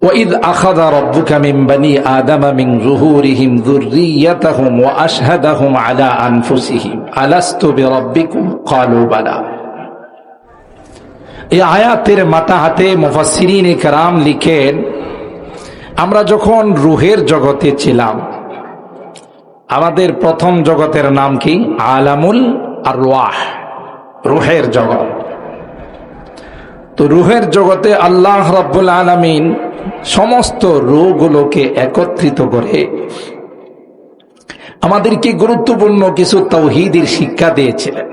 وَإِذْ أَخَذَ رَبُّكَ مِنْ بَنِي آدَمَ مِنْ ظُهُورِهِمْ ذُرِّيَّتَهُمْ وَأَشْهَدَهُمْ عَلَى أَنفُسِهِمْ أَلَسْتُ بِرَبِّكُمْ قَالُوا بَلَى। এই আয়াতের মাথা হাতে মুফাসসিরিনে কেরাম লিখেন, আমরা যখন রুহের জগতে ছিলাম, আমাদের প্রথম জগতের নাম কি? আলামুল আরওয়াহ, রুহের জগৎ। তো রুহের জগতে আল্লাহ রাব্বুল আলামিন সমস্ত রূহগুলোকে একত্রিত করে আমাদেরকে গুরুত্বপূর্ণ কিছু তাওহীদের শিক্ষা দিয়েছিলেন,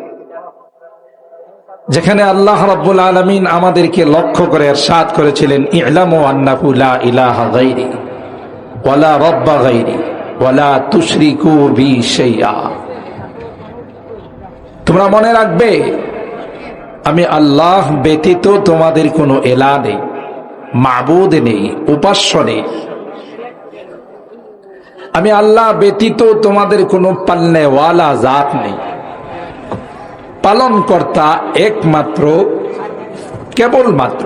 যেখানে আল্লাহ রাব্বুল আলামিন আমাদেরকে লক্ষ্য করে ইরশাদ করেছিলেন, ই'লামু আন্নাহু লা ইলাহা গায়রি ওয়ালা রাব্বা গায়রি ওয়ালা তুশরিকু বি শাইআ। তোমরা মনে রাখবে, আমি আল্লাহ ব্যতীত তোমাদের কোনো ইলাহ নেই, মাবুদ নেই, উপাস্য নেই। আমি আল্লাহ ব্যতীত তোমাদের কোনো পালনেওয়ালা জাত নেই, পালনকর্তা একমাত্র, কেবলমাত্র,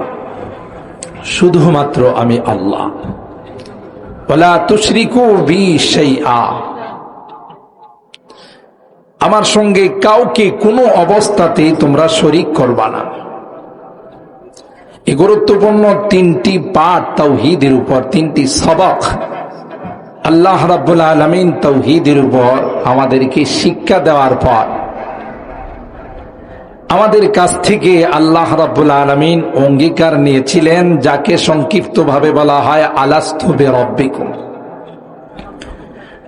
শুধুমাত্র আমি আল্লাহ। ওয়ালা তুশরিকু বি শাইআ, আমার সঙ্গে কাউকে কোনো অবস্থাতেই তোমরা শরীক করবা না। এই গুরুত্বপূর্ণ তিনটি পাঠ তাওহীদের উপর, তিনটি সবক আল্লাহ রাব্বুল আলামিন তাওহীদের উপর আমাদেরকে শিক্ষা দেওয়ার পর আমাদের কাছ থেকে আল্লাহ রাব্বুল আলামিন অঙ্গীকার নিয়েছিলেন, যাকে সংক্ষিপ্তভাবে বলা হয় আলাস্তু বিরাব্বিকুম।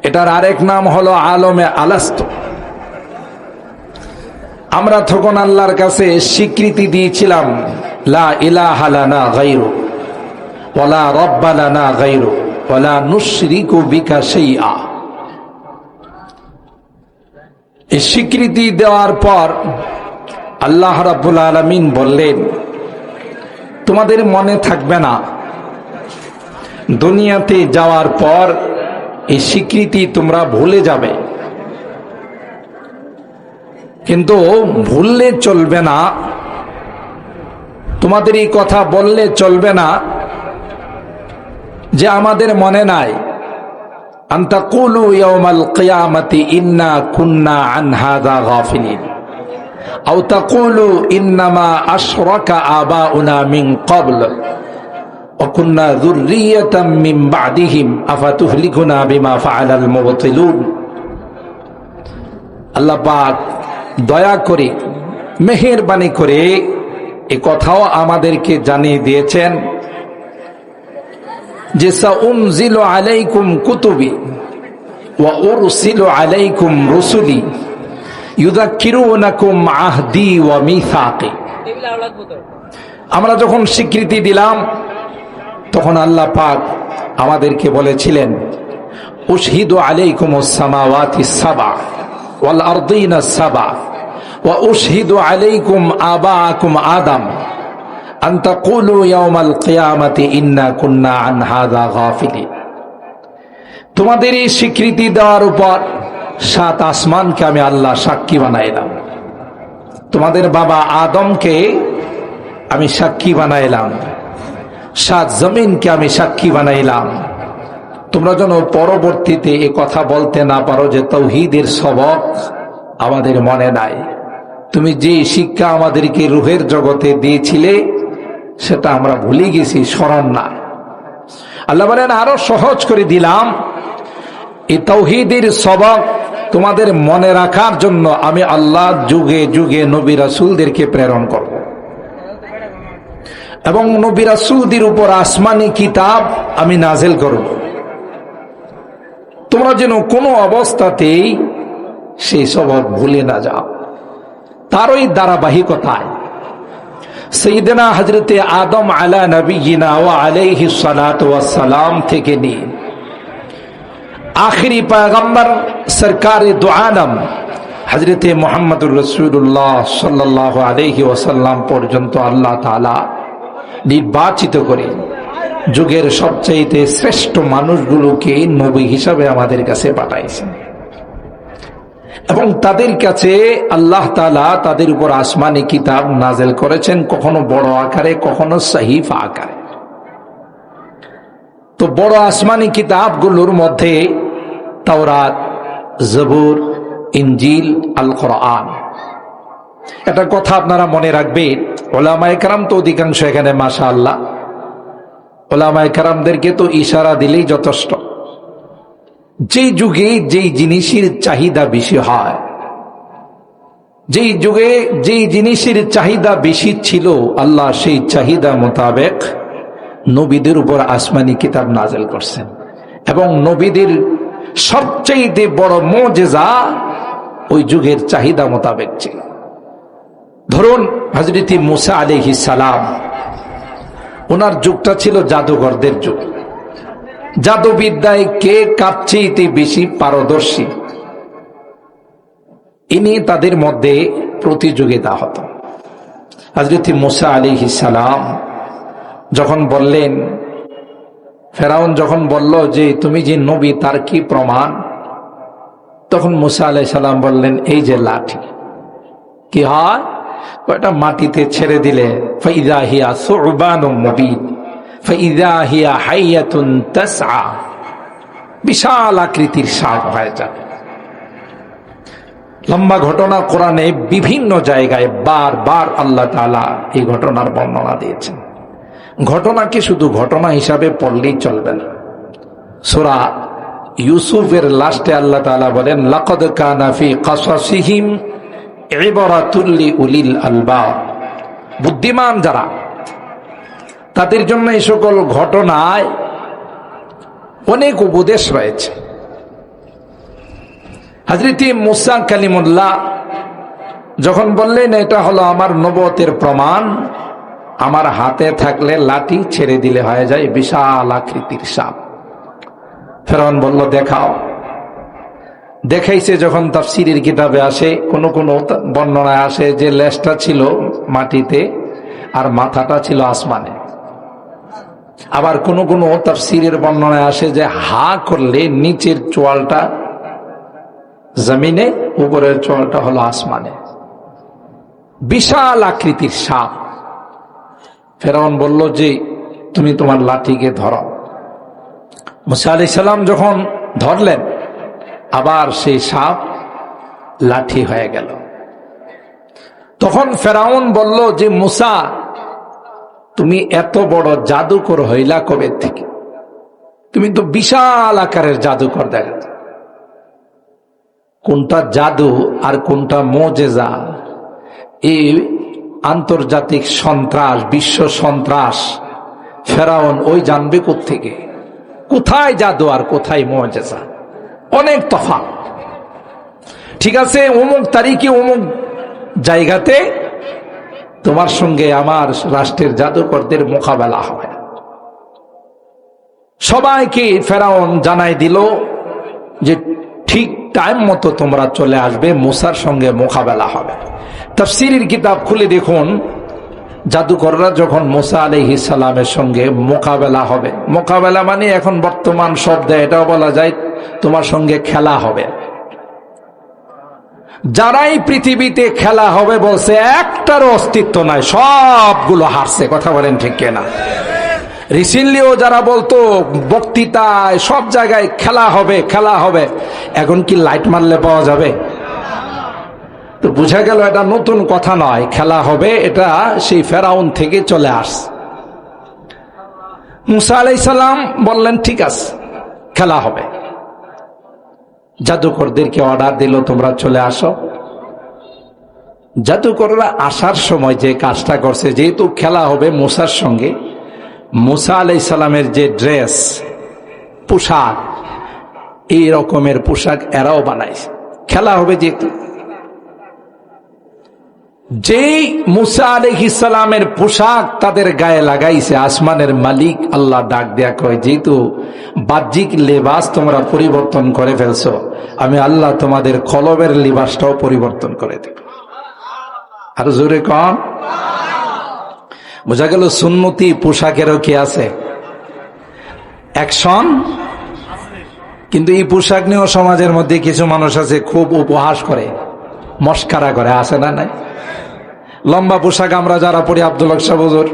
এটার আরেক নাম হলো আলমে আলাস্তু। আমরা তখন আল্লাহর কাছে স্বীকৃতি দিয়েছিলাম, লা ইলাহা লানা গায়রু ওয়ালা রাব্বা লানা গায়রু ওয়ালা নুশরিকু বিকা শাইআ। এই স্বীকৃতি দেওয়ার পর আল্লাহ রাব্বুল আলামিন বললেন, তোমাদের মনে থাকবে না দুনিয়াতে যাওয়ার পর এই স্বীকৃতি তোমরা ভুলে যাবে, কিন্তু ভুললে চলবে না, তোমাদের এই কথা বললে চলবে না যে আমাদের মনে নাই। আন তাকুলু ইয়াউমাল কিয়ামাতি ইন্না কুন্না আন হাযা গাফিলিন আও তাকুলু ইন্নামা আশরাকা আবাউনা মিন ক্বাবল ওয়া কুন্না যুররিয়াতাম মিন বা'দিহিম আফাতুহলিকুনা বিমা ফাআলাল মুবতিলুন। আল্লাহ পাক দয়া করে, মেহেরবানি করে এ কথাও আমাদেরকে জানিয়ে দিয়েছেন যে সাউনজিলু আলাইকুম কুতুবি ওয়া উরসিলু আলাইকুম রুসুলি ইউযাক্কিরুনাকুম আহদি ওয়া মিসাকি। আমরা যখন স্বীকৃতি দিলাম, তখন আল্লাহ পাক আমাদেরকে বলেছিলেন, উশহিদু আলাইকুমুস সামাওয়াতিস সাবআ ওয়াল আরদিনাস সাবআ ওয়া উশহিদু আলাইকুম আবাআকুম আদম আন তাকুলু ইয়াউমাল কিয়ামাতি ইন্না কুন্না আন হাযা গাফিলিন। তোমাদের এই স্বীকৃতি দেওয়ার উপর 7 আসমানকে আমি আল্লাহ সাক্ষী বানাইলাম, তোমাদের বাবা আদমকে আমি সাক্ষী বানাইলাম, 7 জমিনকে আমি সাক্ষী বানাইলাম। তোমরা যেন পরবর্তীতে এ কথা বলতে না পারো যে তাওহীদের সবক আমাদের মনে নাই। তুমি যে শিক্ষা আমাদেরকে রুহের জগতে দিয়েছিলে সেটা আমরা ভুলে গেছি, স্মরণ না। আল্লাহ বলেন, আরো সহজ করে দিলাম, এই তাওহীদের সবক তোমাদের মনে রাখার জন্য আমি আল্লাহ যুগে যুগে নবী রাসূলদেরকে প্রেরণ করব, এবং নবী রাসূলদের উপর আসমানি কিতাব আমি নাযিল করব। তোমরা যেন কোনো অবস্থাতেই সেই সবক ভুলে না যাও। তারই ধারাবাহিকতায় সাইয়েদনা হযরতে আদম আলা নবিয়িনা ওয়া আলাইহিস সালাতু ওয়াস সালাম থেকে নিয়ে আখিরি পয়গম্বর সরকারে দু আলম হযরতে মুহাম্মদুর রাসূলুল্লাহ সাল্লাল্লাহু আলাইহি ওয়াসাল্লাম পর্যন্ত আল্লাহ তাআলা নির্বাচিত করে যুগের সবচেয়ে শ্রেষ্ঠ মানুষগুলোকে নবী হিসাবে আমাদের কাছে পাঠাইছেন, এবং তাদের কাছে আল্লাহ তাআলা তাদের উপর আসমানি কিতাব নাযিল করেছেন, কখনো বড় আকারে, কখনো সহিফা আকারে। তো বড় আসমানি কিতাবগুলোর মধ্যে তাওরাত, জবুর, ইনজিল, আল কোরআন। একটা কথা আপনারা মনে রাখবেন, ওলামায়ে কেরাম তো অধিকাংশ এখানে মাশাআল্লাহ, ওলামায়ে কেরামদেরকে তো ইশারা দিলেই যথেষ্ট। যেই যুগে যেই জিনিসের চাহিদা বেশি হয়, যেই যুগে যেই জিনিসের চাহিদা বেশি ছিল, আল্লাহ সেই চাহিদা মোতাবেক নবীদের উপর আসমানি কিতাব নাযিল করছেন। এবং নবীদের সবচেয়ে বড় মুজিজা ওই যুগের চাহিদা মোতাবেক ছিল। ধরুন হযরত মুসা আলাইহিস সালাম, ওনার যুগটা ছিল জাদুঘরদের যুগ। জাদুবিদ্যায় কে কার চেয়ে বেশি পারদর্শী, ইনি তাদের মধ্যে প্রতিযোগিতা হতো। হযরত মুসা আলাইহিস সালাম যখন বললেন, ফেরাউন যখন বলল যে তুমি যে নবী তার কি প্রমাণ, তখন মুসা আলাইহিস সালাম বললেন, এই যে লাঠি, কি হয় ওটা মাটিতে ছেড়ে দিলে ফাইযা হিয়া সুবানুম মুবিন ফাইযা হিয়া হাইয়াতুন তাসআ, বিশাল আকৃতির সাপ হয়ে যাবে। লম্বা ঘটনা, কোরআনে বিভিন্ন জায়গায় বারবার আল্লাহ তাআলা এই ঘটনার বর্ণনা দিয়েছেন। ঘটনাকে শুধু ঘটনা হিসাবে পড়লেই চলবে না। সূরা ইউসুফের লাস্টে আল্লাহ তাআলা বলেন, লাকাদ কানা ফি কাসাসিহিম ইবরাতুল লিউলিল আলবাব। বুদ্ধিমান যারা, তাদের জন্য এই সকল ঘটনায় অনেক উপদেশ রয়েছে। হযরত মুসা কালিমুল্লাহ যখন বললেন এটা হলো আমার নবুয়তের প্রমাণ, আমার হাতে থাকলে লাঠি ছেড়ে দিলে হয়ে যায় বিশাল আকৃতির সাপ। ফেরাউন বলল দেখাও। দেখাইছে। যখন তাফসীরের কিতাবে আসে, কোন কোন বর্ণনায় আসে যে লেজটা ছিল মাটিতে আর মাথাটা ছিল আসমানে। আবার কোন কোন তাফসীরের বর্ণনায় আসে যে হা করলে নিচের চোয়ালটা জমিনে, উপরের চোয়ালটা হলো আসমানে। বিশাল আকৃতির সাপ। ফেরাউন বলল যে তুমি তোমার লাঠিকে ধরো। মুসা আলাইহিস সালাম যখন ধরলেন, আবার সেই সাপ লাঠি হয়ে গেল। তখন ফেরাউন বলল যে মুসা, তুমি এত বড় জাদুকর হইলা কবে থেকে? তুমি তো বিশাল আকারের জাদুকর। দেখা কোনটা জাদু আর কোনটা মুজিজা, এই আন্তর্জাতিক সন্ত্রাস, বিশ্ব সন্ত্রাস ফেরাউন ওই জানবে কোত্থেকে? কোথায় জাদু আর কোথায় মুজিজা? অনেক তফাৎ। ঠিক আছে, অমুক তারিখে অমুক জায়গাতে তোমার সঙ্গে আমার রাষ্ট্রের জাদুকরদের মোকাবেলা হবে। সবাইকে ফেরাউন জানাই দিল যে ঠিক টাইম মতো তোমরা চলে আসবে, মুসার সঙ্গে মোকাবেলা হবে। তাফসীরের কিতাব খুলে দেখুন, জাদুকররা যখন মুসা আলাইহিস সালামের সঙ্গে মোকাবেলা হবে, মোকাবেলা মানে এখন বর্তমান শব্দে এটাও বলা যায় তোমার সঙ্গে খেলা হবে। যারাই পৃথিবীতে খেলা হবে বলছে একটারও অস্তিত্ব নাই, সবগুলো হারছে। কথা বলেন ঠিক কিনা? রিসেন্টলিও যারা বলতো বক্তৃতায় সব জায়গায় খেলা হবে খেলা হবে, এখন কি লাইট মারলে পাওয়া যাবে? তো বোঝা গেল এটা নতুন কথা নয়, খেলা হবে এটা সেই ফেরাউন থেকে চলে আসছে। মুসা আলাইহিস সালাম বললেন ঠিক আছে খেলা হবে। জাদুকরদেরকে অর্ডার দিল তোমরা চলে আসো। জাদুকররা আসার সময় যে কাজটা করছে, যেহেতু খেলা হবে মুসার সঙ্গে, মুসা আলাইহিস সালামের যে ড্রেস, পোশাক, এই রকমের পোশাক এরাও বানাইছে। খেলা হবে যেহেতু, যেই মুসা আলাইহিস সালামের পোশাক তাদের গায়ে লাগাইছে, আসমানের মালিক আল্লাহ ডাক দেয়া কয়, যেহেতু বাহ্যিক লেবাস তোমরা পরিবর্তন করে ফেলছো, আমি আল্লাহ তোমাদের কলবের লিবাসটাও পরিবর্তন করে দেব। আর জোরে কন। বোঝা গেল সুন্নতি পোশাকেরও কি আছে অ্যাকশন। কিন্তু এই পোশাক নিয়েও সমাজের মধ্যে কিছু মানুষ আছে খুব উপহাস করে, মস্কারা করে, আছে না নাই? লম্বা পোশাক আমরা যারা পড়ি, আব্দুল হক সাহেব হুজুর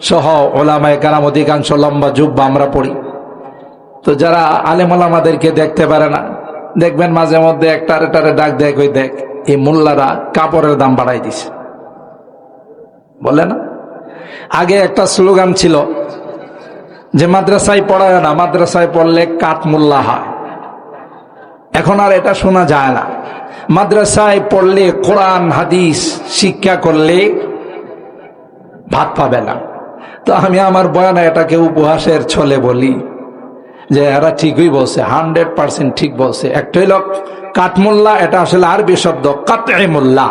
সহ ওলামায়ে কেরাম অধিকাংশ লম্বা জুব্বা আমরা পড়ি, তো যারা আলেম ওলামাদেরকে দেখতে পারে না, দেখবেন মাঝে মধ্যে একটারে টারে ডাক দেয়, কই দেখ এই মোল্লারা কাপড়ের দাম বাড়াই দিছে, বলে না? আগে একটা স্লোগান ছিল যে মাদ্রাসায় পড়ায় না, মাদ্রাসায় পড়লে কাঠ মোল্লা হয়। এখন আর এটা শোনা যায় না। মাদ্রাসায় পড়লে কোরআন হাদিস শিক্ষা করলে ভাত পাবে না। তো আমি আমার বয়ানে এটাকে উপহাসের ছলে বলি যে এরা ঠিকই বলছে, 100% ঠিক বলছে। একটা হইল কাঠমোল্লা, এটা আসলে আরবি শব্দ কাতঈ মোল্লা,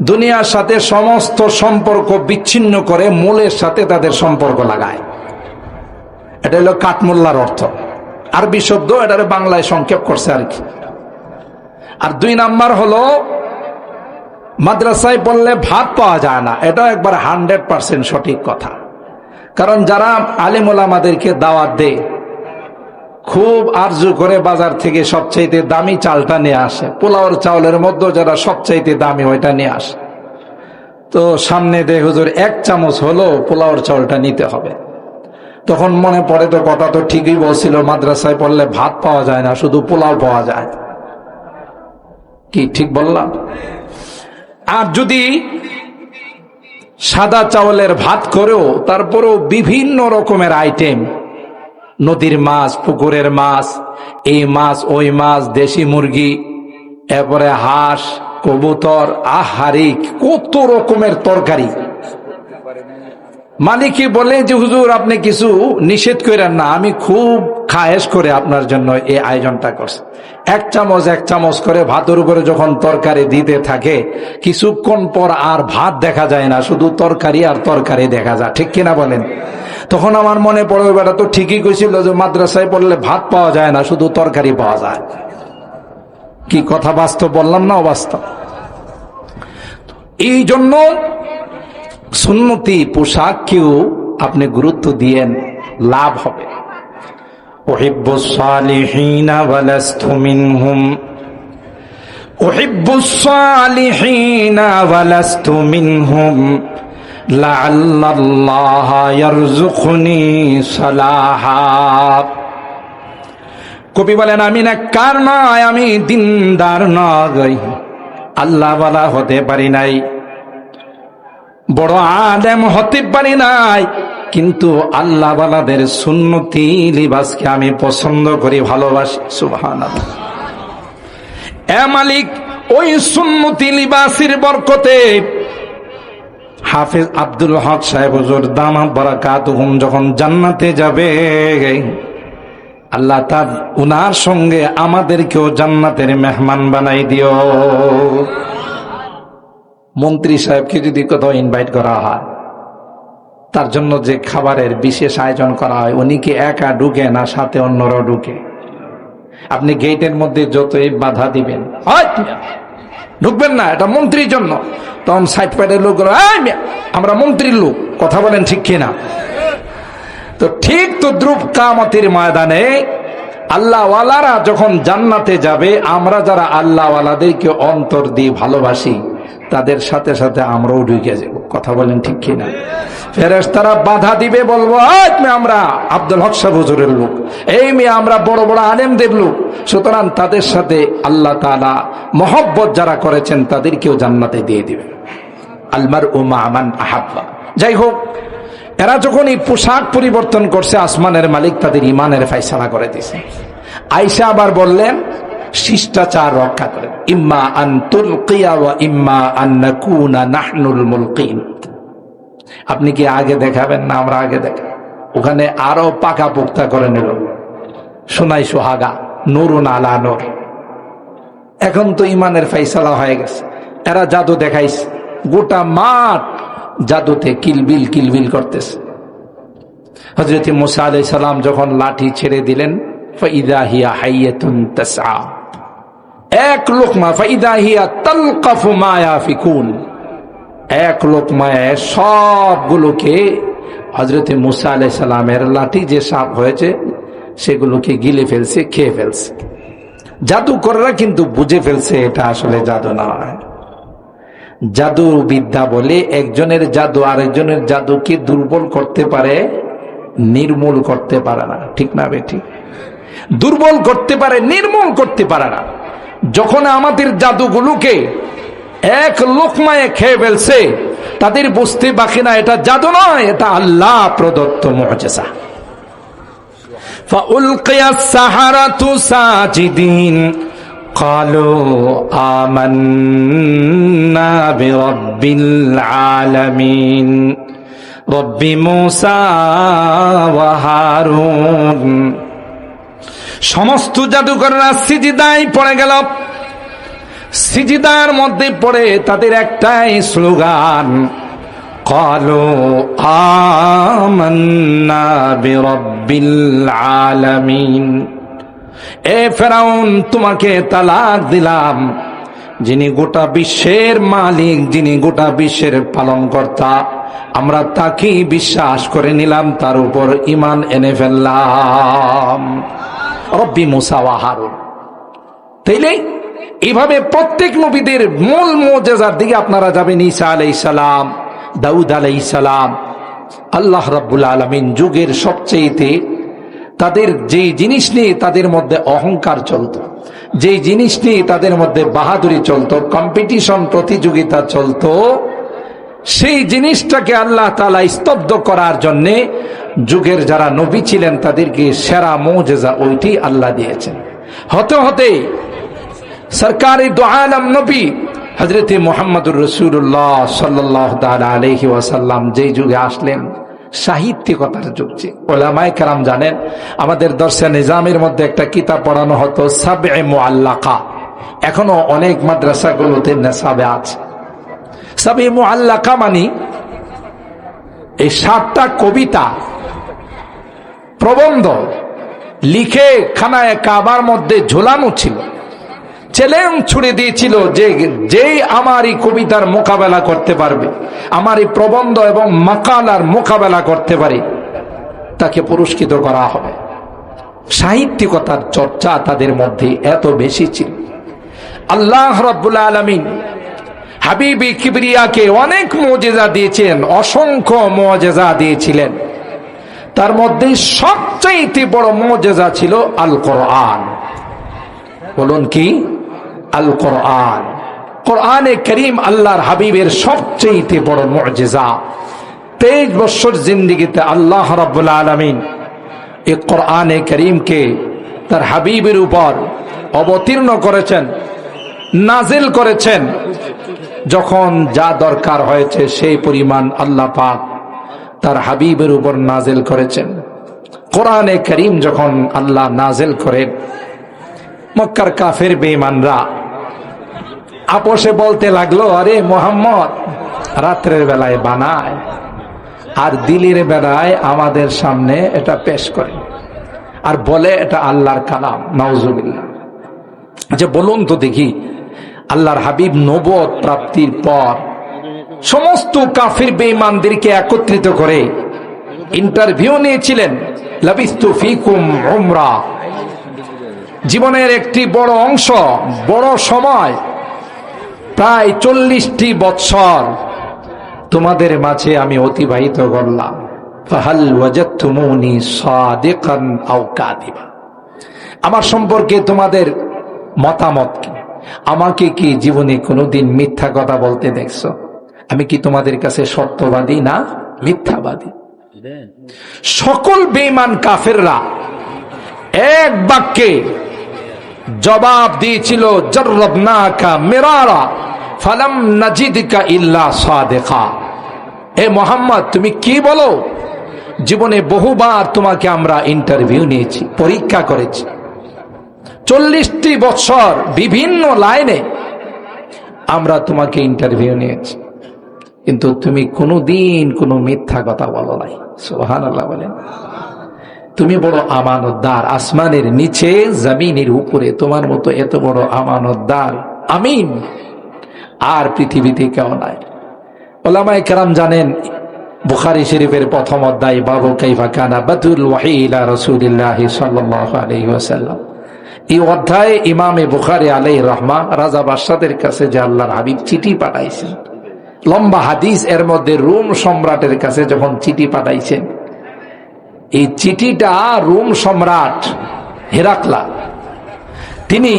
দুনিয়ার সাথে সমস্ত সম্পর্ক বিচ্ছিন্ন করে মূলের সাথে তাদের সম্পর্ক লাগায়। এটা হলো কাঠমোল্লার অর্থ, আরবি শব্দ, এটারে বাংলায় সংক্ষেপ করছে আর কি। আর 2 নাম্বার হলো মাদ্রাসায় পড়লে ভাত পাওয়া যায় না, এটা একবার 100% সঠিক কথা। কারণ যারা আলেম ওলামাদেরকে দাওয়াত দেয়, খুব আরজু করে বাজার থেকে সবচাইতে দামি চালটা নিয়ে আসে, পোলাওর চাউলের মধ্যে যারা সবচাইতে দামি ওইটা নিয়ে আসে। তো সামনে দেয় হুজুর 1 চামচ হলো পোলাওর চাউলটা নিতে হবে। তখন মনে পড়ে তো কথা তো ঠিকই বলছিল, মাদ্রাসায় পড়লে ভাত পাওয়া যায় না, শুধু পোলাও পাওয়া যায়। কি ঠিক বললাম? আর যদি সাদা চাউলের ভাত করেও তারপরেও বিভিন্ন রকমের আইটেম, নদীর মাছ, পুকুরের মাছ, এই মাছ ওই মাছ, দেশি মুরগি, এরপরে হাঁস, কবুতর, আহারি কত রকমের তরকারি। মালিকই বলে যে হুজুর আপনি কিছু নিষেধ করেন না, আমি খুব খায়েশ করে আপনার জন্য এই আয়োজনটা করছি। 1 চামচ করে ভাতের উপরে যখন তরকারি দিতে থাকে, কিছুক্ষণ পর আর ভাত দেখা যায় না, শুধু তরকারি আর তরকারি দেখা যায়। ঠিক কিনা বলেন? তখন আমার মনে পড়ে বেটা তো ঠিকই কইছিল যে মাদ্রাসায় পড়লে ভাত পাওয়া যায় না, শুধু তরকারি পাওয়া যায়। কি কথা বাস্তব বললাম না অবাস্তব? এই জন্য সুন্নতি পোশাককেও আপনি গুরুত্ব দিয়েন, লাভ হবে। উহিব্বুস সালিহিনা ওয়ালাস্তু মিনহুম, উহিব্বুস সালিহিনা ওয়ালাস্তু মিনহুম লাআল্লাল্লাহা ইয়ারযুকুনি সালাহা। কবি বলেন আমি নেককার নয়, আমি দিনদার নই, আল্লাহ ওয়ালা হতে পারি নাই, বড় আলেম হতে পারি নাই, কিন্তু আল্লাহ ওয়ালাদের সুন্নতি লিবাসকে আমি পছন্দ করি, ভালোবাসি। সুবহানাল্লাহ। এ মালিক, ওই সুন্নতি লিবাসের বরকতে হাফেজ আব্দুল হক সাহেব হুজুর দামাত বারাকাতুহুম যখন জান্নাতে যাবে, আল্লাহ তার উনার সঙ্গে আমাদেরকেও জান্নাতের মেহমান বানাই দিও। মন্ত্রী সাহেবকে যদি কোথাও ইনভাইট করা হয়, তার জন্য যে খাবারের বিশেষ আয়োজন করা হয়, উনি কি একা ঢুকে না সাথে অন্যরাও ঢুকে? আপনি গেটের মধ্যে যতই বাধা দিবেন, ঢুকবেন না, এটা মন্ত্রীর জন্য, তখন সাইড প্যাডের লোক আমরা মন্ত্রীর লোক, কথা বলেন ঠিক কিনা? তো ঠিক তো দ্রুপ কিয়ামতের ময়দানে আল্লাহওয়ালারা যখন জান্নাতে যাবে, আমরা যারা আল্লাহওয়ালাদেরকে অন্তর দিয়ে ভালোবাসি, তাদের সাথে সাথে আমরাও ঢুকে যাব। কথা বলেন ঠিক কিনা? ফেরেশতারা বাধা দিবে, বলবো আমরা আব্দুল হক সাহেব হুজুরের লোক, এই মেয়ে আমরা বড় বড় আলেমদের লোক, সুতরাং তাদের সাথে আল্লাহ তাআলা মহব্বত যারা করেছেন তাদেরকেও জান্নাতে দিয়ে দিবে। আলমারউ মা মান আহাব্বা। যাই হোক, এরা যখন এই পোশাক পরিবর্তন করছে, আসমানের মালিক তাদের ইমানের ফায়সালা করে দিয়েছে। আয়েশা আবার বললেন শিষ্টাচার রক্ষা করেন, ইম্মা আন তুলকিয়া ওয়া ইম্মা আন নাকুনা নাহনুল মুলকিন। আপনি কি আগে দেখাবেন না আমরা আগে দেখা? ওখানে আরো পাকা পোক্তা করে নিল, সোনাই সোহাগা, নূরুন আলা নূর। এখন তো ইমানের ফায়সালা হয়ে গেছে। এরা জাদু দেখাইছে, গোটা মাঠ জাদুতে কিলবিল কিলবিল করতেছে। হযরত মুসা আলাইহিস সালাম যখন লাঠি ছেড়ে দিলেন, ফাইদা হিয়া হাইয়াতুন তাসআ, এক লোকমা, ফাইদা হিয়া তালকাফু মা ইয়াফিকুন, এক লোকমায় সবগুলোকে হযরত মুসা আলাইহিস সালামের লাঠি যে সাপ হয়েছে সেগুলোকে গিলে ফেলছে, খেয়ে ফেলছে। জাদুকররা কিন্তু বুঝে ফেলছে এটা আসলে জাদু নয়। জাদু বিদ্যা বলে একজনের জাদু আরেকজনের জাদুকে দুর্বল করতে পারে, নির্মূল করতে পারে না। ঠিক না বেটি? দুর্বল করতে পারে, নির্মূল করতে পারে না। যখন আমাদের জাদুগুলোকে এক লোকমায় খেয়ে ফেলছে, তাদের বুঝতে বাকি না এটা জাদু নয়, এটা আল্লাহ প্রদত্ত মুআজিজা। فألقي السحرة ساجدين قالوا آمنا برب العالمين رب موسى وهارون। সমস্ত জাদুকররা সিজদায় পড়ে গেল। সিজদার মধ্যে পড়ে তাদের একটাই স্লোগান, قالوا آمنا برب العالمين। এ ফেরাউন, তোমাকে তালাক দিলাম, যিনি গোটা বিশ্বের মালিক, যিনি গোটা বিশ্বের পালনকর্তা, আমরা তাকেই বিশ্বাস করে নিলাম, তার উপর ঈমান এনে ফেললাম। রব্বি মুসা ওয়া হারুন। তাইলে এইভাবে প্রত্যেক নবীদের মূল মুআজিজার দিকে আপনারা যাবেন। ঈসা আলাইহিস সালাম, দাউদ আলাইহিস সালাম, আল্লাহ রাব্বুল আলামিন যুগের সবচেয়ে তাদের যেই জিনিস নিয়ে তাদের মধ্যে অহংকার চলত, যেই জিনিস নিয়ে তাদের মধ্যে বাহাদুরি চলত, কম্পিটিশন, প্রতিযোগিতা চলত, সেই জিনিসটাকে আল্লাহ তাআলা স্তব্ধ করার জন্যে যুগের যারা নবী ছিলেন তাদেরকে সেরা মুআজিজা ওইটি আল্লাহ দিয়েছেন। হতে হতে সরকারি দু আলম নবী হযরত মুহাম্মদুর রাসূলুল্লাহ সাল্লাল্লাহু তাআলা আলাইহি ওয়াসাল্লাম যেই যুগে আসলেন, সাহিত্যিকতার যুগ। উলামায়ে কেরাম জানেন, আমাদের দর্শে নিজামের মধ্যে একটা কিতাব পড়ানো হতো সাবএ মুআল্লাকা, এখনো অনেক মাদ্রাসাগুলোতে নেশাবে আছে। সাবএ মুআল্লাকা মানে এই 7টা কবিতা, প্রবন্ধ লিখে খানায়ে কাবার মধ্যে ঝোলানো ছিল। চ্যালেঞ্জ ছুড়ে দিয়েছিল যে যেই আমার এই কবিতার মোকাবেলা করতে পারবে, আমার এই প্রবন্ধ এবং মাকালার মোকাবেলা করতে পারে, তাকে পুরস্কৃত করা হবে। সাহিত্যিকতার চর্চা তাদের মধ্যে এত বেশি ছিল। আল্লাহ রাব্বুল আলামিন হাবিবে কিবরিয়াকে অনেক মুআজিজা দিয়েছেন, অসংখ্য মুআজিজা দিয়েছিলেন। তার মধ্যে সবচেয়ে বড় মুআজিজা ছিল আল কোরআন। বলুন কি? আল কোরআন। কোরআনে কারীম আল্লাহর হাবিবের সবচেয়ে বড় মুআজিজা। 23 বছর জিন্দেগিতে আল্লাহ রাব্বুল আলামিন এই কোরআনে কারীমকে তার হাবিবের উপর অবতীর্ণ করেছেন, নাজিল করেছেন। যখন যা দরকার হয়েছে সেই পরিমাণ আল্লাহ পাক তার হাবিবের উপর নাজিল করেছেন। কোরআনে কারীম যখন আল্লাহ নাজিল করেন, মক্কার কাফের বেঈমানরা আপোষে বলতে লাগলো, আরে মুহাম্মদ রাত্রের বেলায় বানায় আর দিনের বেলায় আমাদের সামনে এটা পেশ করে আর বলে এটা আল্লাহর কালাম। নাউজুবিল্লাহ। আচ্ছা বলুন তো দেখি, আল্লাহর হাবিব নবুয়ত প্রাপ্তির পর সমস্ত কাফির বেঈমানদেরকে একত্রিত করে ইন্টারভিউ নিয়েছিলেন। লাবিস্তু ফিকুম উমরা, জীবনের একটি বড় অংশ, বড় সময়, প্রায় 40টি বৎসর তোমাদের মাঝে আমি অতিবাহিত করলাম। ফাহাল ওয়াজাদতুমুনি সাদিকান আও কাযিবা, আমার সম্পর্কে তোমাদের মতামত কি? আমাকে কি জীবনে কোনোদিন মিথ্যা কথা বলতে দেখছো? আমি কি তোমাদের কাছে সত্যবাদী না মিথ্যাবাদী? সকল বেঈমান কাফেররা এক বাক্যে জবাব দিয়েছিল, জাররাবনাকা মিরারা ফালাম নাজিদকা ইল্লা সাদিকা। হে মুহাম্মদ, তুমি কি বলো? জীবনে বহুবার তোমাকে আমরা ইন্টারভিউ নিয়েছি, পরীক্ষা করেছি। 40টি বছর বিভিন্ন লাইনে আমরা তোমাকে ইন্টারভিউ নিয়েছি, কিন্তু তুমি কোনোদিন কোনো মিথ্যা কথা বলো নাই। সুবহানাল্লাহ বলেন। তুমি বড় আমানতদার, আসমানের নিচে জমিনের উপরে তোমার মতো এত বড় আমানতদার আমিন আর পৃথিবীতে কেউ নাই। উলামায়ে কেরাম জানেন, বুখারী শরীফের প্রথম অধ্যায় বাবু কাইফা কানা বাদুল ওয়াহি ইলা রাসূলিল্লাহ সাল্লাল্লাহু আলাইহি ওয়াসাল্লাম, এই অধ্যায়ে ইমামে বুখারী আলাইহির রাহমা রাজা বাদশাদের কাছে যে আল্লাহর হাবিব চিঠি পাঠাইছেন, লম্বা হাদিস। এর মধ্যে রোম সম্রাটের কাছে যখন চিঠি পাঠাইছেন, এই চিঠিটা রোম সম্রাট হেরাক্লা তিনি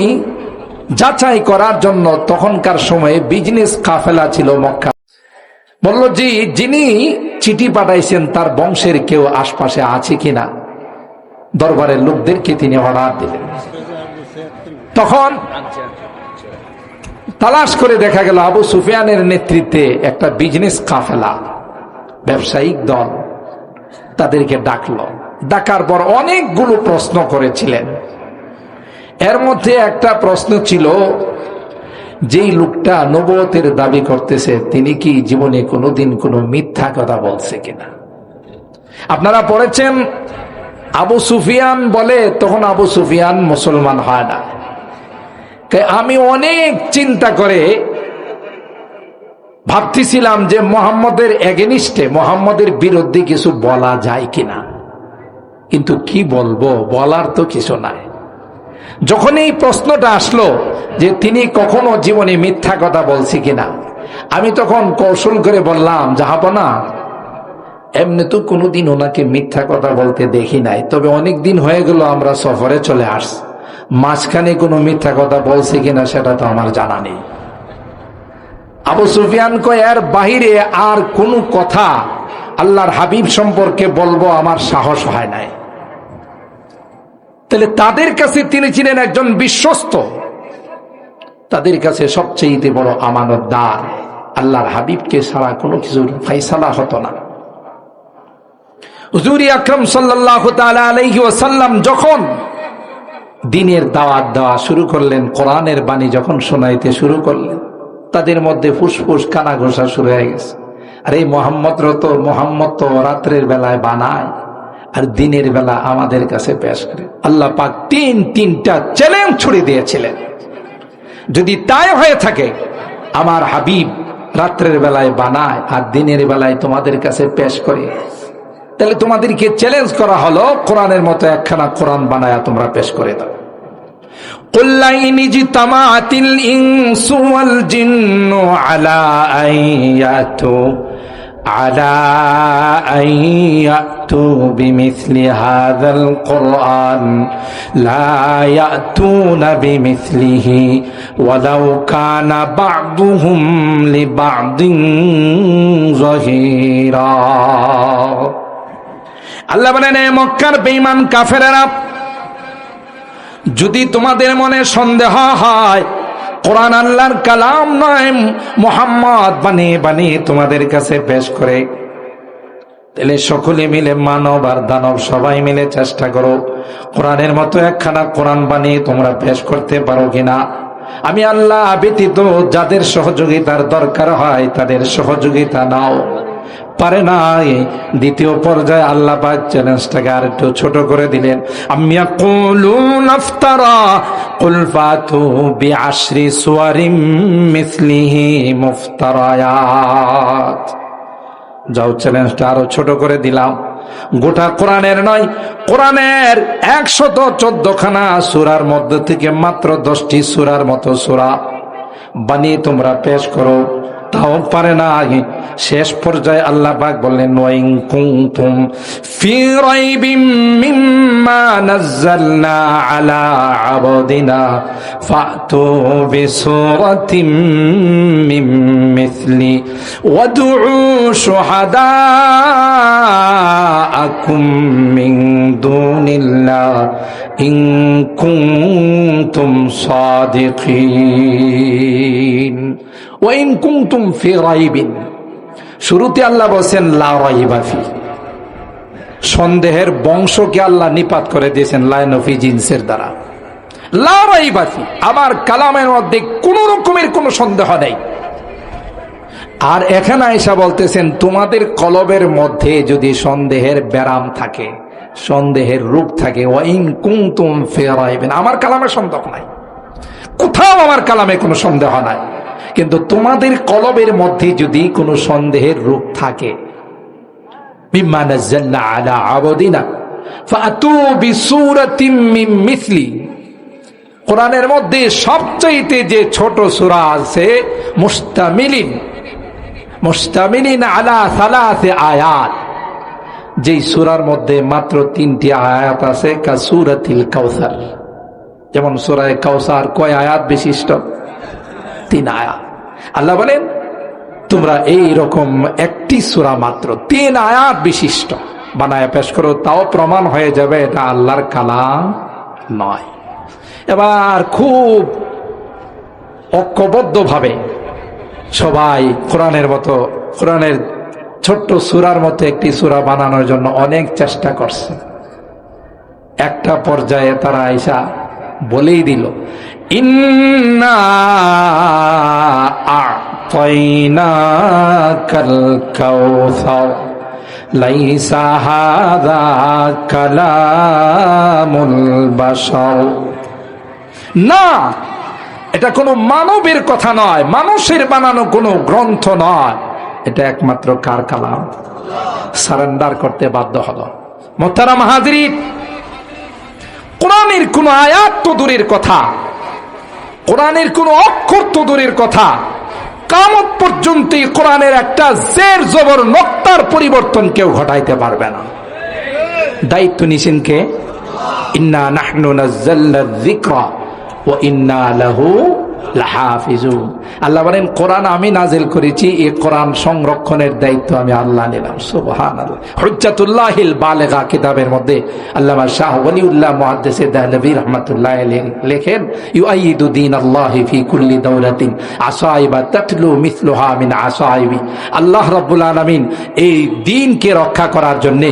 যাচাই করার জন্য তখনকার সময়ে বিজনেস কাফেলা ছিল মক্কা, বলল যে যিনি চিঠি পাঠাইছেন তার বংশের কেউ আশপাশে আছে কিনা। দরবারের লোকদেরকে তিনি অর্ডার দিলেন। তখন তালাশ করে দেখা গেল আবু সুফিয়ানের নেতৃত্বে একটা বিজনেস কাফেলা, ব্যবসায়িক দল, তাদেরকে ডাকলো। ডাকার পর অনেকগুলো প্রশ্ন করেছিলেন। এর মধ্যে একটা প্রশ্ন ছিল, যেই লোকটা নবুয়তের দাবি করতেছে তিনি কি জীবনে কোনোদিন কোনো মিথ্যা কথা বলছে কিনা। আপনারা পড়েছেন আবু সুফিয়ান বলে, তখন আবু সুফিয়ান মুসলমান হয় না। আমি অনেক চিন্তা করে ভাবতেছিলাম যে মোহাম্মদের এগেনিস্টে, মোহাম্মদের বিরুদ্ধে কিছু বলা যায় কিনা, কিন্তু কি বলবো, বলার তো কিছু নাই। যখন এই প্রশ্নটা আসলো যে তিনি কখনো জীবনে মিথ্যা কথা বলছে কিনা, আমি তখন কৌশল করে বললাম, জাহাপনা এমনি তো কোনোদিন ওনাকে মিথ্যা কথা বলতে দেখি নাই, তবে অনেক দিন হয়ে গেল আমরা সফরে চলে আসছি, মাঝখানে কোনো মিথ্যা কথা বলছে কিনা সেটা তো আমার জানা নেই। আবু সুফিয়ান কয়, এর বাহিরে আর কোনো কথা আল্লাহর হাবিব সম্পর্কে বলবো আমার সাহস হয় নাই। তাহলে তাদের কাছে তিনি ছিলেন একজন বিশ্বস্ত, তাদের কাছে সবচেয়ে বড় আমানতদার। আল্লাহর হাবিবকে ছাড়া কোনো কিছুর ফাইসালা হতো না। হুজুর আকরাম সাল্লাল্লাহু তাআলা আলাইহি ওয়াসাল্লাম যখন দ্বীনের দাওয়াত দেওয়া শুরু করলেন, কোরআনের বাণী যখন শোনাইতে শুরু করলেন, তাদের মধ্যে ফুসফুস কানা ঘোষা শুরু হয়ে গেছে। আর এই মোহাম্মদ তো রাত্রের বেলায় বানায় আর দিনের বেলা আমাদের কাছে পেশ করে। আল্লাহ পাক তিনটা চ্যালেঞ্জ ছুড়ে দিয়েছিলেন, যদি তাই হয়ে থাকে আমার হাবিব রাত্রের বেলায় বানায় আর দিনের বেলায় তোমাদের কাছে পেশ করে, তাহলে তোমাদেরকে চ্যালেঞ্জ করা হলো কোরআনের মতো একখানা কোরআন বানায়া তোমরা পেশ করে দাও। قل لئن اجتمعت الإنس والجن على أن يأتوا بمثل هذا القرآن لا يأتون بمثله ولو كان بعضهم لبعض ظهيرا। আল্লাহ বলেন, মক্কার বেঈমান কাফেরেরা, যদি তোমাদের মনে সন্দেহ হয় কোরআন আল্লাহর কালাম নয়, মুহাম্মদ বানিয়ে তোমাদের কাছে পেশ করে, তাহলে সকলে মিলে, মানব আর দানব সবাই মিলে চেষ্টা করো কোরআনের মতো একখানা কোরআন বানিয়ে তোমরা পেশ করতে পারো কিনা। আমি আল্লাহ ব্যতীত যাদের সহযোগিতার দরকার হয় তাদের সহযোগিতা নাও। পারে না। দ্বিতীয় পর্যায়ে আল্লাহ পাক চ্যালেঞ্জটাকে আর একটু ছোট করে দিলেন। আমিয়া কুলুন আফতারা কুল ফাতু বিআশরি সুওয়ারিম মিসলিহি মুফতারায়াত। যাও, চ্যালেঞ্জটা আরো ছোট করে দিলাম। গোটা কোরআনের নয়, কোরআনের 114খানা সূরার মধ্যে থেকে মাত্র 10টি সূরার মতো সূরা বানিয়ে তোমরা পেশ করো, তাও পারে না। শেষ পর্যায়ে আল্লাহ পাক বললেন, ওয়াইন কুনতুম ফি রাইবিম মিম্মা নাযালনা আলা আবদিনা ফাতু বিসূরাতিম মিন মিসলি ওয়াদউ শুহাদাআকুম মিন দুনিল্লাহ ইন কুনতুম সাদিকিন। ওয়াইন কুনতুম ফি রাইবিন, শুরুতে আল্লাহ বলেছেন লা রাইবা ফি, সন্দেহের বংশকে আল্লাহ নিপাত করে দিয়েছেন লায়নফি জিন্সের দ্বারা। লা রাইবা ফি, আমার কালামের মধ্যে কোন রকমের কোনো সন্দেহ নেই। আর এখানে আয়েশা বলতেছেন, তোমাদের কলবের মধ্যে যদি সন্দেহের ব্যারাম থাকে, সন্দেহের রূপ থাকে, ওয়াইন কুনতুম ফি রাইবিন, আমার কালামে সন্দেহ নাই, কোথাও আমার কালামে কোনো সন্দেহ নাই, কিন্তু তোমাদের কলবের মধ্যে যদি কোনো সন্দেহের রূপ থাকে, মিম্মা নাযালনা আলা আবদিনা ফাতু বিসূরাতিম মিন মিসলি, কোরআনের মধ্যে সবচাইতে যে ছোট সূরা আছে মুস্তামিলিন আলা সালাসে আয়াত, যেই সূরার মধ্যে মাত্র 3টি আয়াত আছে, কাসূরাতিল কাউসার। যেমন সূরা কাউসার কয় আয়াত বিশিষ্ট? 3 আয়াত। আল্লাহ বলেন তোমরা এই রকম একটি সূরা মাত্র 3 আয়াত বিশিষ্ট বানায় পেশ করো, তাও প্রমাণ হয়ে যাবে এটা আল্লাহর কালাম নয়। এবার খুব ঐক্যবদ্ধভাবে সবাই কোরআনের মতো, কোরআনের ছোট্ট সূরার মতো একটি সূরা বানানোর জন্য অনেক চেষ্টা করছে। একটা পর্যায়ে তারা আয়েশা বলেই দিল, ইন্না আ'তাইনাকাল কাউসার লাইসা হাযা কালামুল বাশার। না, এটা কোনো মানবের কথা নয়, মানুষের বানানো কোনো গ্রন্থ নয়, এটা একমাত্র কার কালাম? সারেন্ডার করতে বাধ্য হলো। মুহতারাম হাজিরিন, কোরআনের কোন আয়াত তো দূরের কথা, কোরআনের কোন অক্ষর তো দূরের কথা, কিয়ামত পর্যন্ত কোরআনের একটা জের জবর নক্তার পরিবর্তন কেউ ঘটাইতে পারবে না। দায়িত্ব নিছেন কে? ইন্না নাহনু নাযালনা যিকরা ওয়া ইন্না লাহু লাহাফিজুন। আল্লাহ বলেন কোরআন আমি নাজিল করেছি, এই কোরআন সংরক্ষণের দায়িত্ব আমি আল্লাহ নিলাম। সুবহানাল্লাহ। হুজ্জাতুল্লাহিল বালিগা কিতাবের মধ্যে আল্লামা শাহ ওয়ালিউল্লাহ মুহাদ্দিসে দেহলভী রাহমাতুল্লাহ আলাইহি লেখেন, ইউআইয়িদু দীনাল্লাহি ফি কুল্লি দাওলাতিন আসাইবা তাতলু মিসলুহা মিন আসাইবি। আল্লাহ রাব্বুল আলামিন এই দ্বীনকে রক্ষা করার জন্য,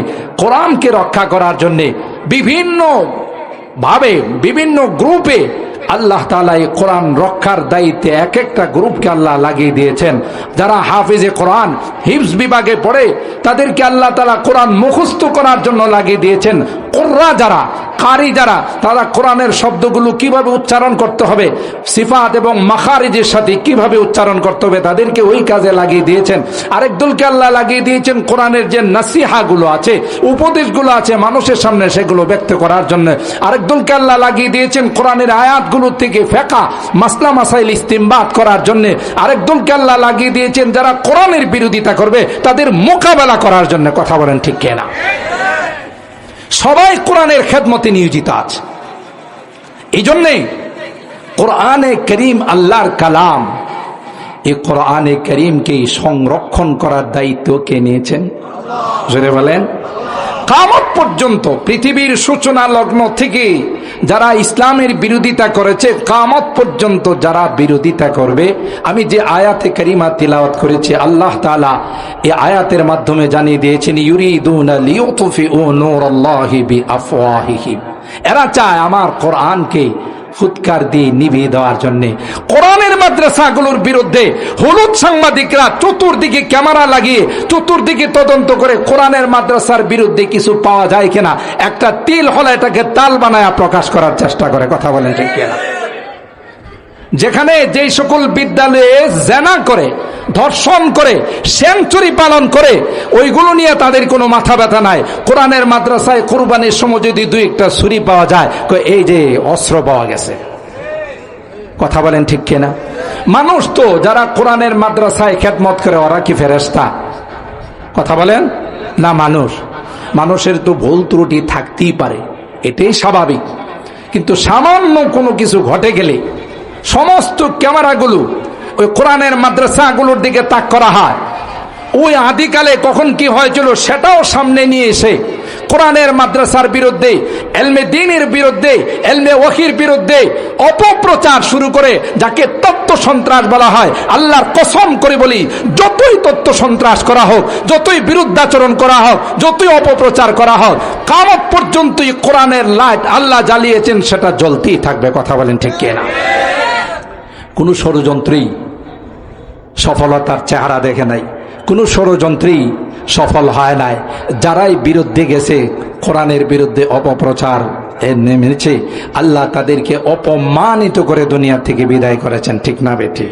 কোরআনকে রক্ষা করার জন্য বিভিন্ন ভাবে, বিভিন্ন গ্রুপে আল্লাহ তাআলা এই কোরআন রক্ষার দায়িত্বে এক একটা গ্রুপকে আল্লাহ লাগিয়ে দিয়েছেন। যারা হাফেজে কোরআন হিফজ বিভাগে পড়ে তাদেরকে আল্লাহ তাআলা কোরআন মুখস্থ করার জন্য লাগিয়ে দিয়েছেন। কুররা যারা, কারি যারা, তারা কোরআনের শব্দগুলো কিভাবে উচ্চারণ করতে হবে, সিফাত এবং মাখারিজের সাথে কিভাবে উচ্চারণ করতে হবে, তাদেরকে ওই কাজে লাগিয়ে দিয়েছেন। আরেক দলকে আল্লাহ লাগিয়ে দিয়েছেন কোরআনের যে নাসিহাগুলো আছে, উপদেশগুলো আছে মানুষের সামনে সেগুলো ব্যক্ত করার জন্য। আরেক দলকে আল্লাহ লাগিয়ে দিয়েছেন কোরআনের আয়াতগুলো থেকে ফিকহ মাসলা মাসাইল ইস্তিমবাত করার জন্য। আরেক দলকে আল্লাহ লাগিয়ে দিয়েছেন যারা কোরআনের বিরোধিতা করবে তাদের মোকাবেলা করার জন্য। কথা বলেন ঠিক কিনা? সবাই কোরআনের খেদমতে নিয়োজিত আছে। এই জন্যে কোরআনে করিম আল্লাহর কালাম, এই কোরআনে করিমকে সংরক্ষণ করার দায়িত্ব কে নিয়েছেন? জোরে বলেন। কিয়ামত পর্যন্ত পৃথিবীর সূচনা লগ্ন থেকে যারা ইসলামের বিরোধিতা করেছে, কিয়ামত পর্যন্ত যারা বিরোধিতা করবে, আমি যে আয়াতে কারিমা তিলাওয়াত করেছি, আল্লাহ তাআলা এই আয়াতের মাধ্যমে জানিয়ে দিয়েছেন, ইউরিদুনা লিইউতফিউ নূরাল্লাহি বিআফওয়াহিহিম। এরা চায় আমার কোরআনকে ফুৎকার দিয়ে নিভিয়ে দেওয়ার জন্য। কোরআনের মাদ্রাসাগুলোর বিরুদ্ধে হলুদ সাংবাদিকরা চতুর্দিকে ক্যামেরা লাগিয়ে চতুর্দিকে তদন্ত করে কোরআনের মাদ্রাসার বিরুদ্ধে কিছু পাওয়া যায় কিনা, একটা তিল হলে এটাকে তাল বানায়া প্রকাশ করার চেষ্টা করে। কথা বলেন ঠিক কিনা? যেখানে যেই সকল বিদ্যালয়ে জেনা করে, ধর্ষণ করে, সেঞ্চুরি পালন করে, ওইগুলো নিয়ে তাদের কোনো মাথা ব্যথা নাই। কোরআনের মাদ্রাসায় কুরবানির সময় যদি দুই একটা ছুরি পাওয়া যায়, এই যে অস্ত্র পাওয়া গেছে। কথা বলেন ঠিক কিনা? মানুষ তো যারা কোরআনের মাদ্রাসায় খেদমত করে, ওরা কি ফেরেশতা? কথা বলেন না। মানুষের তো ভুল ত্রুটি থাকতেই পারে, এটাই স্বাভাবিক। কিন্তু সামান্য কোনো কিছু ঘটে গেলে সমস্ত ক্যামেরাগুলো ওই কোরআনের মাদ্রাসাগুলোর দিকে তাক করা হয়। ওই আদিকালে কখন কি হয়েছিল সেটাও সামনে নিয়ে এসে কোরআনের মাদ্রাসার বিরুদ্ধে, এলমে দ্বীনের বিরুদ্ধে, এলমে ওয়াহির বিরুদ্ধে অপপ্রচার শুরু করে, যাকে তত্ত্ব সন্ত্রাস বলা হয়। আল্লাহর কসম করে বলি, যতই তত্ত্ব সন্ত্রাস করা হোক, যতই বিরুদ্ধাচরণ করা হোক, যতই অপপ্রচার করা হোক, কিয়ামত পর্যন্তই কোরআনের লাইট আল্লাহ জ্বালিয়েছেন, সেটা জ্বলতেই থাকবে। কথা বলেন ঠিক কিনা? কোন ষড়যন্ত্রী সফলতার চেহারা দেখে নাই, কোন ষড়যন্ত্রী সফল হয় নাই। যারাই বিরুদ্ধে গেছে, কোরআনের বিরুদ্ধে অপপ্রচার নেমেছে, আল্লাহ তাদেরকে অপমানিত করে দুনিয়া থেকে বিদায় করেছেন। ঠিক না বেঠি?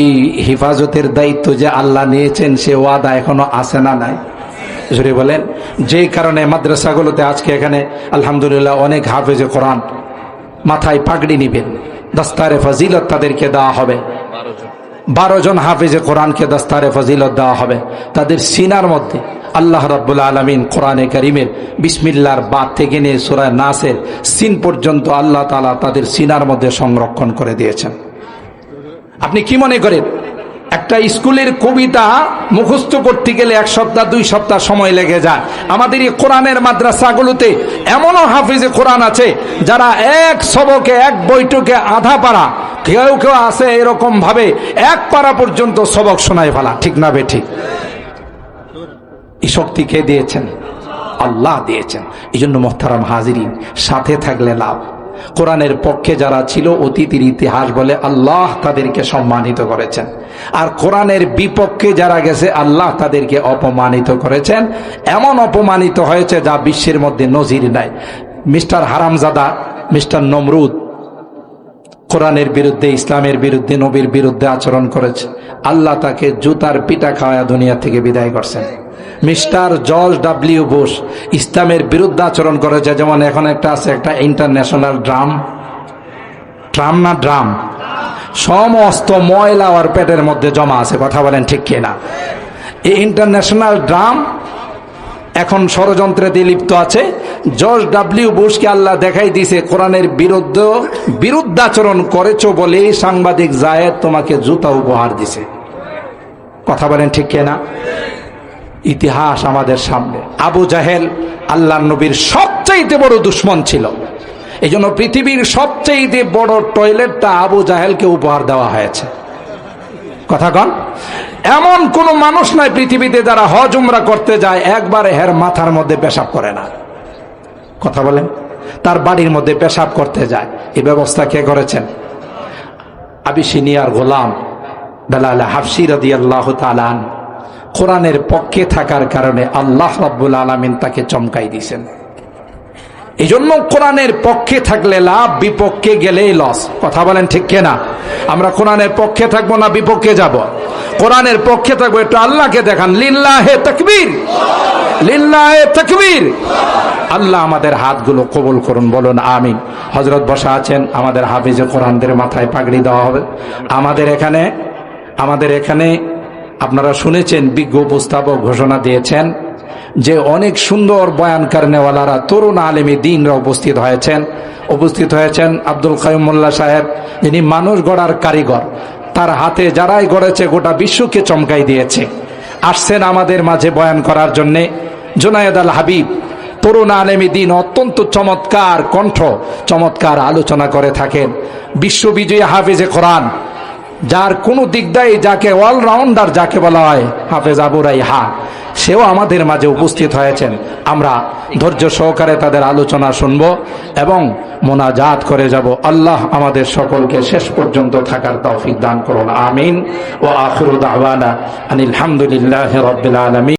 এই হেফাজতের দায়িত্ব যে আল্লাহ নিয়েছেন, সে ওয়াদা এখনো আছে না নাই? জোরে বলেন। যেই কারণে মাদ্রাসাগুলোতে আজকে এখানে আলহামদুলিল্লাহ অনেক হাফেজে কোরআন মাথায় পাগড়ি নিবেন, দস্তারে ফজিলত তাদেরকে দেওয়া হবে। 12 জন হাফেজে কোরআনকে দস্তারে ফজিলত দেওয়া হবে। তাদের সিনার মধ্যে আল্লাহ রাব্বুল আলামিন কোরআনে কারীমের বিসমিল্লাহর বাদ থেকে নিয়ে সূরা নাসের সিন পর্যন্ত আল্লাহ তাআলা তাদের সিনার মধ্যে সংরক্ষণ করে দিয়েছেন। আপনি কি মনে করেন একটা স্কুলের কবিতা মুখস্থ করতে গেলে 1 সপ্তাহ 2 সপ্তাহ সময় লেগে যায়? আমাদের এই কোরআনের মাদ্রাসাগুলোতে এমনও হাফিজে কোরআন আছে যারা এক সবকে এক বৈঠকে আধা পারা, কেউ কেউ আছে এরকম ভাবে 1 পারা পর্যন্ত সবক শোনায় ফেলা। ঠিক না বেঠিক? এই শক্তি কে দিয়েছেন? আল্লাহ দিয়েছেন। এই জন্য মোহতারাম হাজিরিন, সাথে থাকলে লাভ। কোরআনের পক্ষে যারা ছিল অতীতের ইতিহাস বলে আল্লাহ তাদেরকে সম্মানিত করেছেন, আর কোরআনের বিপক্ষে যারা গেছে আল্লাহ তাদেরকে অপমানিত করেছেন। এমন অপমানিত হয়েছে যা বিশ্বের মধ্যে নজির নাই। মিস্টার হারামজাদা, মিস্টার নমরুদ কোরআনের বিরুদ্ধে, ইসলামের বিরুদ্ধে, নবীর বিরুদ্ধে আচরণ করেছে। আল্লাহ তাকে জুতার পিটা খাওয়া দুনিয়া থেকে বিদায় করছেন। মিস্টার জর্জ ডব্লিউ বুশ ইসলামের বিরুদ্ধে আচরণ করেছে। যেমন এখন একটা আছে, একটা ইন্টারন্যাশনাল ড্রাম সমস্ত ময়লা আর পেটের মধ্যে জমা আছে। কথা বলেন ঠিক কিনা? এই ইন্টারন্যাশনাল ড্রাম এখন ষড়যন্ত্রে দিয়ে লিপ্ত আছে। জর্জ ডব্লিউ বুশকে আল্লাহ দেখাই দিয়েছে কোরআনের বিরুদ্ধাচরণ করেছো বলে সাংবাদিক জায়েদ তোমাকে জুতা উপহার দিছে। কথা বলেন ঠিক কিনা? ইতিহাস আমাদের সামনে। আবু জাহেল আল্লাহর নবীর সবচেয়ে বড় দুশমন ছিল। এই জন্য পৃথিবীর সবচেয়ে বড় টয়লেটটা আবু জাহেলকে উপহার দেওয়া হয়েছে। কথা কন? এমন কোন মানুষ নাই পৃথিবীতে যারা হজ উমরা করতে যায় একবারে হের মাথার মধ্যে পেশাব করে না। কথা বলেন? তার বাড়ির মধ্যে পেশাব করতে যায়। এই ব্যবস্থা কে করেছেন? আবিসিনিয়ার গোলাম বেলাল হাফসি রাদিয়াল্লাহু তাআলা কোরআনের পক্ষে থাকার কারণে আল্লাহ রাব্বুল আলামিন তাকে চমকাই দিয়েছেন। এই জন্য কোরআনের পক্ষে থাকলে লাভ, বিপক্ষে গেলেই লস। কথা বলেন ঠিক কিনা? আমরা কোরআনের পক্ষে থাকবো না বিপক্ষে যাব? কোরআনের পক্ষে থাকবো। একটু আল্লাহকে দেখান, লিল্লাহে তাকবীর, লিল্লাহে তাকবীর। আল্লাহ আমাদের হাতগুলো কবুল করুন, বলুন আমিন। হযরত বসা আছেন, আমাদের হাফিজে কোরআনদের মাথায় পাগড়ি দেওয়া হবে। আমাদের এখানে আপনারা শুনেছেন, বিজ্ঞ উপস্থাপক ঘোষণা দিয়েছেন যে অনেক সুন্দর বয়ানকার নেওয়ালারা, তরুণ আলেমী দ্বীনরা উপস্থিত হয়েছেন। আব্দুল কাইয়ুম মোল্লা সাহেব, যিনি মানুষ গড়ার কারিগর, তার হাতে যারাই গড়েছে গোটা বিশ্বকে চমকাই দিয়েছে, আসছেন আমাদের মাঝে বয়ান করার জন্যে। জুনায়েদ আল হাবিব, তরুণ আলেমী দ্বীন, অত্যন্ত চমৎকার কণ্ঠ, চমৎকার আলোচনা করে থাকেন। বিশ্ববিজয়ী হাফিজে কোরআন, যার কোনো দিক দেয়, যাকে অলরাউন্ডার যাকে বলা হয়, হাফেজ আবু রাইহা, সেও আমাদের মাঝে উপস্থিত হয়েছেন। আমরা ধৈর্য সহকারে তাদের আলোচনা শুনবো এবং মোনাজাত করে যাব। আল্লাহ আমাদের সকলকে শেষ পর্যন্ত থাকার তৌফিক দান করুন, আমিন। ওয়া আখিরু দাওয়ানা আনিল হামদুলিল্লাহি রাব্বিল আলামিন।